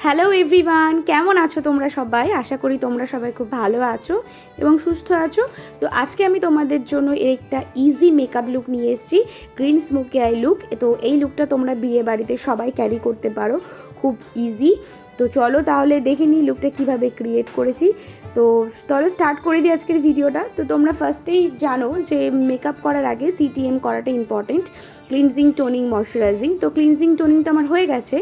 Hello everyone, কেমন আছো তোমরা সবাই? আশা করি তোমরা সবাই খুব ভালো আছো এবং সুস্থ আছো। তো আজকে আমি তোমাদের জন্য একটা ইজি মেকআপ লুক নিয়ে এসেছি, গ্রিন স্মোকি আই লুক। তো এই লুকটা তোমরা বিয়ে বাড়িতে সবাই ক্যারি করতে পারো, খুব ইজি। তো চলো তাহলে দেখে নিই লুকটা কীভাবে ক্রিয়েট করেছি। তো চলো স্টার্ট করে দিই আজকের ভিডিওটা। তো তোমরা ফার্স্টেই জানো যে মেকআপ করার আগে সিটিএম করাটা ইম্পর্টেন্ট, ক্লিনজিং, টোনিং, ময়শ্চারাইজিং। তো ক্লিনজিং টোনিং তো আমার হয়ে গেছে,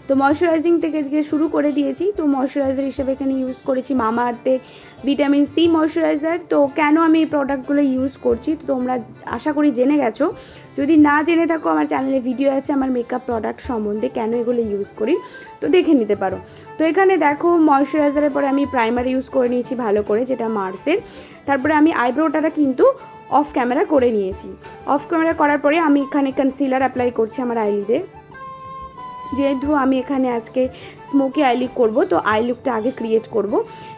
তো ময়শ্চারাইজিং থেকে শুরু করে দিয়েছি। তো ময়শ্চারাইজার হিসেবে এখানে ইউজ করেছি মামা আর্থের ভিটামিন সি ময়শ্চারাইজার। তো কেন আমি এই প্রোডাক্টগুলো ইউজ করছি তো তোমরা আশা করি জেনে গেছো। যদি না জেনে থাকো, আমার চ্যানেলে ভিডিও আছে আমার মেকআপ প্রোডাক্ট সম্বন্ধে, কেন এগুলো ইউজ করি, তো দেখে নিতে পারো। তো এখানে দেখো ময়শ্চারাইজারের পরে আমি প্রাইমার ইউজ করে নিয়েছি ভালো করে, যেটা মার্সের। তারপরে আমি আইব্রোটা কিন্তু অফ ক্যামেরা করে নিয়েছি। অফ ক্যামেরা করার পরে আমি এখানে কনসিলার অ্যাপ্লাই করছি আমার আইলিডে। যেহেতু আমি এখানে আজকে স্মোকি আই লুক করবো, তো আই লুকটা আগে ক্রিয়েট করব,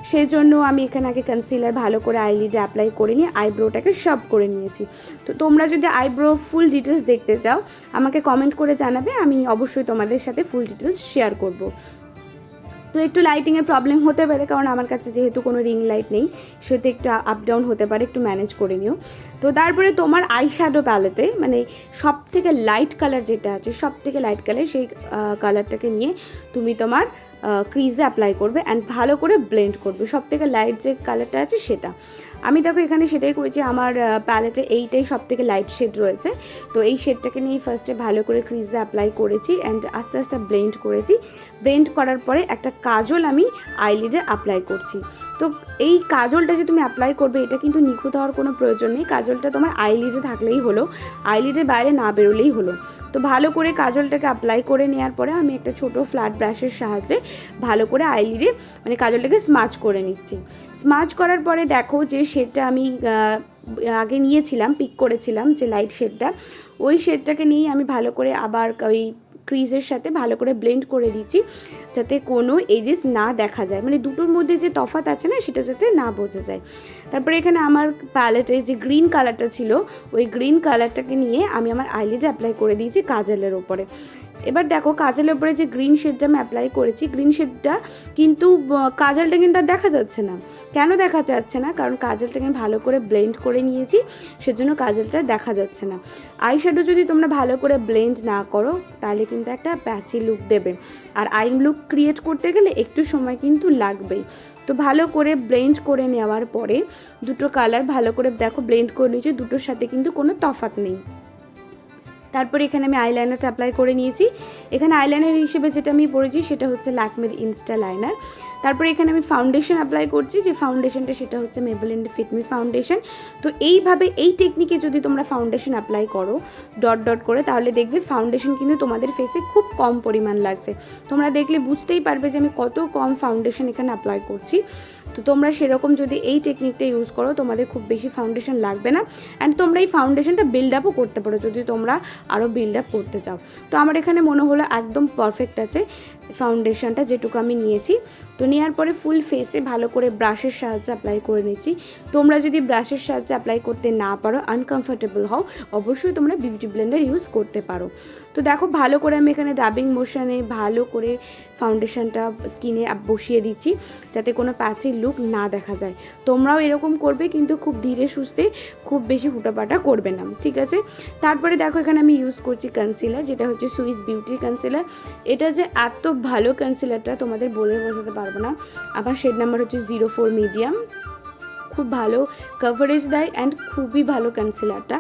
সেই জন্য আমি এখানে আগে কনসিলার ভালো করে আইলিডে অ্যাপ্লাই করে নিয়ে আইব্রোটাকে সব করে নিয়েছি। তো তোমরা যদি আইব্রো ফুল ডিটেলস দেখতে চাও আমাকে কমেন্ট করে জানাবে, আমি অবশ্যই তোমাদের সাথে ফুল ডিটেলস শেয়ার করব। তো একটু লাইটিংয়ের প্রবলেম হতে পারে, কারণ আমার কাছে যেহেতু কোনো রিং লাইট নেই, সেহেতু একটু আপ ডাউন হতে পারে, একটু ম্যানেজ করে নিও। তো তারপরে তোমার আই শ্যাডো প্যালেটে মানে সব থেকে লাইট কালার যেটা আছে, সব থেকে লাইট কালার, সেই কালারটাকে নিয়ে তুমি তোমার ক্রিজে অ্যাপ্লাই করবে অ্যান্ড ভালো করে ব্লেন্ড করবে। সব থেকে লাইট যে কালারটা আছে সেটা আমি দেখো এখানে সেটাই করেছি। আমার প্যালেটে এইটাই সব থেকে লাইট শেড রয়েছে। তো এই শেডটাকে নিয়ে ফার্স্টে ভালো করে ক্রিজে অ্যাপ্লাই করেছি অ্যান্ড আস্তে আস্তে ব্লেন্ড করেছি। ব্লেন্ড করার পরে একটা কাজল আমি আইলিডে অ্যাপ্লাই করছি। তো এই কাজলটা যে তুমি অ্যাপ্লাই করবে এটা কিন্তু নিখুঁত হওয়ার কোনো প্রয়োজন নেই, কাজলটা তোমার আইলিডে থাকলেই হলো, আইলিডের বাইরে না বেরোলেই হলো। তো ভালো করে কাজলটাকে অ্যাপ্লাই করে নেওয়ার পরে আমি একটা ছোটো ফ্ল্যাট ব্রাশের সাহায্যে ভালো করে আইলিডে মানে কাজলটাকে স্মাচ করে নিচ্ছি। স্মাচ করার পরে দেখো যে শেডটা আমি আগে নিয়েছিলাম, পিক করেছিলাম যে লাইট শেডটা, ওই শেডটাকে নিয়েই আমি ভালো করে আবার ওই ক্রিজের সাথে ভালো করে ব্লেন্ড করে দিচ্ছি, যাতে কোনো এজেস না দেখা যায়, মানে দুটোর মধ্যে যে তফাৎ আছে না সেটা যাতে না বোঝা যায়। তারপরে এখানে আমার প্যালেটে যে গ্রিন কালারটা ছিল, ওই গ্রিন কালারটাকে নিয়ে আমি আমার আইলিডে অ্যাপ্লাই করে দিয়েছি কাজলের ওপরে। এবার দেখো কাজলের উপরে যে গ্রিন শেডটা আমি অ্যাপ্লাই করেছি, গ্রিন শেডটা কিন্তু কাজলটা কিন্তু আর দেখা যাচ্ছে না। কেন দেখা যাচ্ছে না? কারণ কাজলটাকে আমি ভালো করে ব্লেন্ড করে নিয়েছি, সেজন্য কাজলটা দেখা যাচ্ছে না। আই শ্যাডো যদি তোমরা ভালো করে ব্লেন্ড না করো তাহলে কিন্তু একটা প্যাচি লুক দেবে, আর আই লুক ক্রিয়েট করতে গেলে একটু সময় কিন্তু লাগবেই। তো ভালো করে ব্লেন্ড করে নেওয়ার পরে দুটো কালার ভালো করে দেখো ব্লেন্ড করে নিয়েছি, দুটোর সাথে কিন্তু কোনো তফাৎ নেই। তারপরে এখানে আমি আইলাইনারটা অ্যাপ্লাই করে নিয়েছি। এখানে আইলাইনার হিসেবে যেটা আমি পরেছি সেটা হচ্ছে ল্যাকমের ইনস্টা লাইনার। তারপরে এখানে আমি ফাউন্ডেশন অ্যাপ্লাই করছি, যে ফাউন্ডেশনটা সেটা হচ্ছে মেবেলিন ফিট মি ফাউন্ডেশন। তো এইভাবে এই টেকনিকে যদি তোমরা ফাউন্ডেশন অ্যাপ্লাই করো ডট ডট করে, তাহলে দেখবে ফাউন্ডেশন কিন্তু তোমাদের ফেসে খুব কম পরিমাণ লাগছে। তোমরা দেখলে বুঝতেই পারবে যে আমি কত কম ফাউন্ডেশন এখানে অ্যাপ্লাই করছি। তো তোমরা সেরকম যদি এই টেকনিকটা ইউজ করো তোমাদের খুব বেশি ফাউন্ডেশন লাগবে না, অ্যান্ড তোমরা এই ফাউন্ডেশনটা বিল্ড আপও করতে পারো যদি তোমরা আরও বিল্ড আপ করতে চাও। তো আমার এখানে মনে হলো একদম পারফেক্ট আছে ফাউন্ডেশনটা যেটুকু আমি নিয়েছি। তো নেওয়ার পরে ফুল ফেসে ভালো করে ব্রাশের সাহায্যে অ্যাপ্লাই করে নিচ্ছি। তোমরা যদি ব্রাশের সাহায্যে অ্যাপ্লাই করতে না পারো, আনকমফোর্টেবল হও, অবশ্যই তোমরা বিউটি ব্লেন্ডার ইউজ করতে পারো। তো দেখো ভালো করে আমি এখানে ডাবিং মোশনে ভালো করে ফাউন্ডেশনটা স্কিনে বসিয়ে দিচ্ছি, যাতে কোনো প্যাচের লুক না দেখা যায়। তোমরাও এরকম করবে, কিন্তু খুব ধীরে সুস্থে, খুব বেশি হুটাপাটা করবে না, ঠিক আছে? তারপরে দেখো এখানে আমি ইউজ করছি কনসিলার, যেটা হচ্ছে সুইস বিউটির কনসিলার। এটা যে এত ভালো কনসিলারটা তোমাদের বলে বোঝাতে পারবো না। আমার শেড নাম্বার হচ্ছে 04 মিডিয়াম, খুব ভালো কভারেজ দেয় অ্যান্ড খুবই ভালো কনসিলারটা।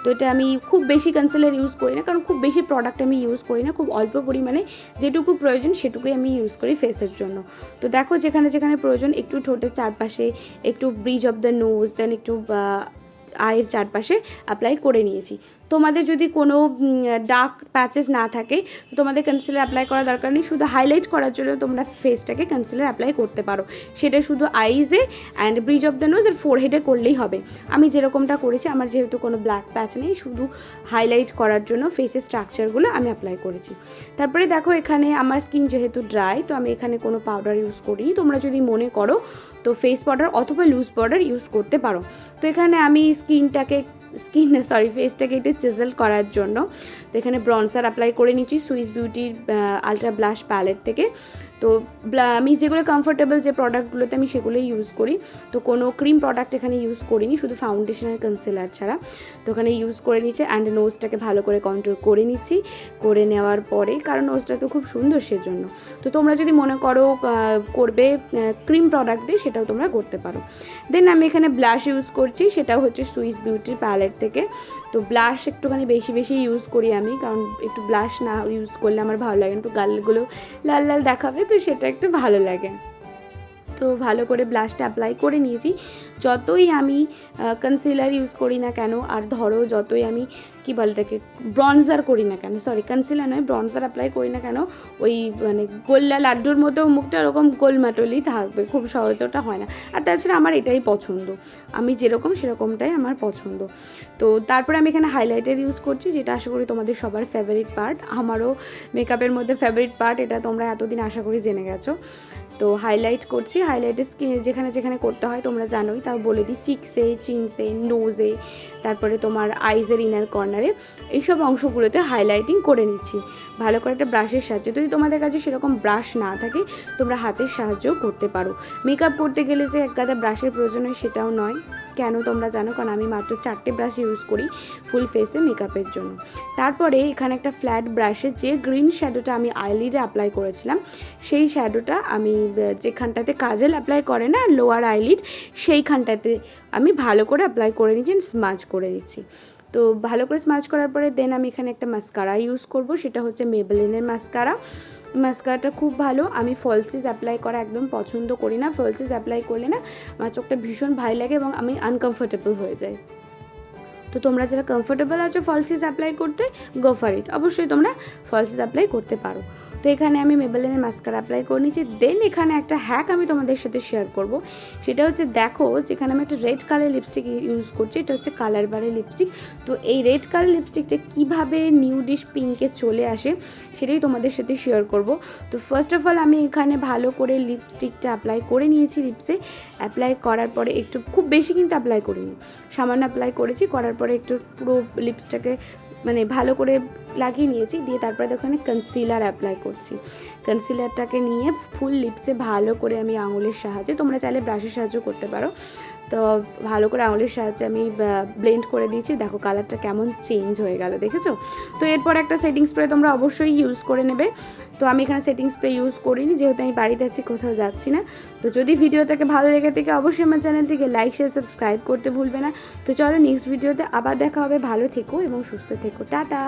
তো এটা আমি খুব বেশি কনসিলার ইউজ করি না, কারণ খুব বেশি প্রোডাক্ট আমি ইউজ করি না, খুব অল্প পরিমাণে যেটুকু প্রয়োজন সেটুকুই আমি ইউজ করি ফেসের জন্য। তো দেখো যেখানে যেখানে প্রয়োজন একটু ঠোঁটের চারপাশে, একটু ব্রিজ অফ দ্য নোজ, দেন একটু আয়ের চারপাশে অ্যাপ্লাই করে নিয়েছি। তোমাদের যদি কোনো ডার্ক প্যাচেস না থাকে তো তোমাদের কনসিলার অ্যাপ্লাই করার দরকার নেই, শুধু হাইলাইট করার জন্য তোমরা ফেসটাকে কনসিলার অ্যাপ্লাই করতে পারো। সেটা শুধু আইজে and bridge of the nose আর ফোরহেডে করলেই হবে। আমি যেরকমটা করেছি, আমার যেহেতু কোনো ব্ল্যাক প্যাচ নেই, শুধু হাইলাইট করার জন্য ফেসের স্ট্রাকচারগুলো আমি অ্যাপ্লাই করেছি। তারপরে দেখো এখানে আমার স্কিন যেহেতু ড্রাই, তো আমি এখানে কোনো পাউডার ইউজ করিনি। তোমরা যদি মনে করো তো ফেস পাউডার অথবা লুজ পাউডার ইউজ করতে পারো। তো এখানে আমি স্কিনটাকে ফেসটাকে একটু চিজল করার জন্য। তো এখানে ব্রনজার অ্যাপ্লাই করে নিচ্ছি সুইস বিউটির আলট্রা ব্লাশ প্যালেট থেকে। তো আমি যেগুলো কমফোর্টেবল যে প্রোডাক্টগুলোতে আমি সেগুলোই ইউজ করি। তো কোনো ক্রিম প্রোডাক্ট এখানে ইউজ করিনি, শুধু ফাউন্ডেশন আর কনসিলার ছাড়া। তো ওখানে ইউজ করে নিচ্ছে অ্যান্ড নোজটাকে ভালো করে কন্ট্রোল করে নিচ্ছি। করে নেওয়ার পরে, কারণ নোজটা তো খুব সুন্দর সেজন্য, তো তোমরা যদি মনে করো করবে ক্রিম প্রোডাক্ট দিয়ে, সেটাও তোমরা করতে পারো। দেন আমি এখানে ব্লাশ ইউজ করছি, সেটাও হচ্ছে সুইস বিউটির প্যালেট থেকে। তো ব্লাশ একটুখানি বেশি ইউজ করি আমি, কারণ একটু ব্লাশ না ইউজ করলে আমার ভালো লাগে না, একটু গালগুলো লাল লাল দেখাবে, তো সেটা একটু ভালো লাগে। তো ভালো করে ব্লাশটা অ্যাপ্লাই করে নিয়েছি। যতই আমি কনসিলার ইউজ করি না কেন, আর ধরো যতই আমি কী বলে এটাকে ব্রনজার করি না কেন, কনসিলার নয়, ব্রনজার অ্যাপ্লাই করি না কেন, ওই মানে গোল্লা লাড্ডুর মতো মুখটা ওরকম গোলমাটলি থাকবে, খুব সহজে ওটা হয় না। আর তাছাড়া আমার এটাই পছন্দ, আমি যেরকম সেরকমটাই আমার পছন্দ। তো তারপরে আমি এখানে হাইলাইটার ইউজ করছি, যেটা আশা করি তোমাদের সবার ফেভারিট পার্ট, আমারও মেকআপের মধ্যে ফেভারিট পার্ট এটা, তোমরা এতদিন আশা করি জেনে গেছো। তো হাইলাইট করছি, হাইলাইটের স্কিনে যেখানে যেখানে করতে হয় তোমরা জানোই, তাও বলে দিই, চিকসে, চিনসে, নোজে, তারপরে তোমার আইজের ইনার কর্নারে, এইসব অংশগুলোতে হাইলাইটিং করে নিচ্ছি ভালো করে একটা ব্রাশের সাহায্যে। যদি তোমাদের কাছে সেরকম ব্রাশ না থাকে, তোমরা হাতের সাহায্যও করতে পারো। মেকআপ করতে গেলে যে এক গাদা ব্রাশের প্রয়োজন হয় সেটাও নয়, কেন তোমরা জানো, কারণ আমি মাত্র 4টে ব্রাশ ইউজ করি ফুল ফেসে মেকআপের জন্য। তারপরে এখানে একটা ফ্ল্যাট ব্রাশে যে গ্রিন শ্যাডোটা আমি আইলিডে অ্যাপ্লাই করেছিলাম, সেই শ্যাডোটা আমি যেখানটাতে কাজল অ্যাপ্লাই করে না লোয়ার আইলিড, সেইখানটাতে আমি ভালো করে অ্যাপ্লাই করে নিচ্ছি, স্মাজ করে দিচ্ছি। তো ভালো করে স্মাজ করার পরে দেন আমি এখানে একটা মাস্কারা ইউজ করব, সেটা হচ্ছে মেবেলিনের মাস্কারাটা খুব ভালো। আমি ফলসিস অ্যাপ্লাই করা একদম পছন্দ করি না, ফলসিস অ্যাপ্লাই করলে না আমার চোখটা ভীষণ ভালো লাগে এবং আমি আনকমফোর্টেবল হয়ে যাই। তো তোমরা যারা কমফোর্টেবল আছো ফলসিস অ্যাপ্লাই করতে, গো ফর ইট, অবশ্যই তোমরা ফলসিস অ্যাপ্লাই করতে পারো। তো এখানে আমি মেবেলিনের মাস্কারা অ্যাপ্লাই করে নিচ্ছি। দেন এখানে একটা হ্যাক আমি তোমাদের সাথে শেয়ার করব, সেটা হচ্ছে দেখো যেখানে আমি একটা রেড কালার লিপস্টিক ইউজ করছি, এটা হচ্ছে কালার বারের লিপস্টিক। তো এই রেড কালার লিপস্টিকটা কীভাবে নিউডিশ পিঙ্কে চলে আসে সেটাই তোমাদের সাথে শেয়ার করব। তো ফার্স্ট অফ অল আমি এখানে ভালো করে লিপস্টিকটা অ্যাপ্লাই করে নিয়েছি লিপসে। অ্যাপ্লাই করার পরে একটু, খুব বেশি কিন্তু অ্যাপ্লাই করিনি, সামান্য অ্যাপ্লাই করেছি। করার পরে একটু পুরো লিপসটাকে মানে ভালো করে লাগিয়ে নিয়েছি। দিয়ে তারপরে ওখানে কনসিলার অ্যাপ্লাই করছি। কনসিলারটাকে নিয়ে ফুল লিপসে ভালো করে আমি আঙুলের সাহায্যে, তোমরা চাইলে ব্রাশের সাহায্য করতে পারো, তো ভালো করে আঙুলের সাহায্যে আমি ব্লেন্ড করে দিয়েছি। দেখো কালারটা কেমন চেঞ্জ হয়ে গেল, দেখেছো? তো এরপর একটা সেটিং স্প্রে তোমরা অবশ্যই ইউজ করে নেবে। তো আমি এখানে সেটিং স্প্রে ইউজ করিনি, যেহেতু আমি বাড়িতে আছি, কোথাও যাচ্ছি না। তো যদি ভিডিওটাকে ভালো লেগে থাকে অবশ্যই আমার চ্যানেলটিকে লাইক শেয়ার সাবস্ক্রাইব করতে ভুলবে না। তো চলো নেক্সট ভিডিওতে আবার দেখা হবে, ভালো থেকো এবং সুস্থ থেকো, টাটা।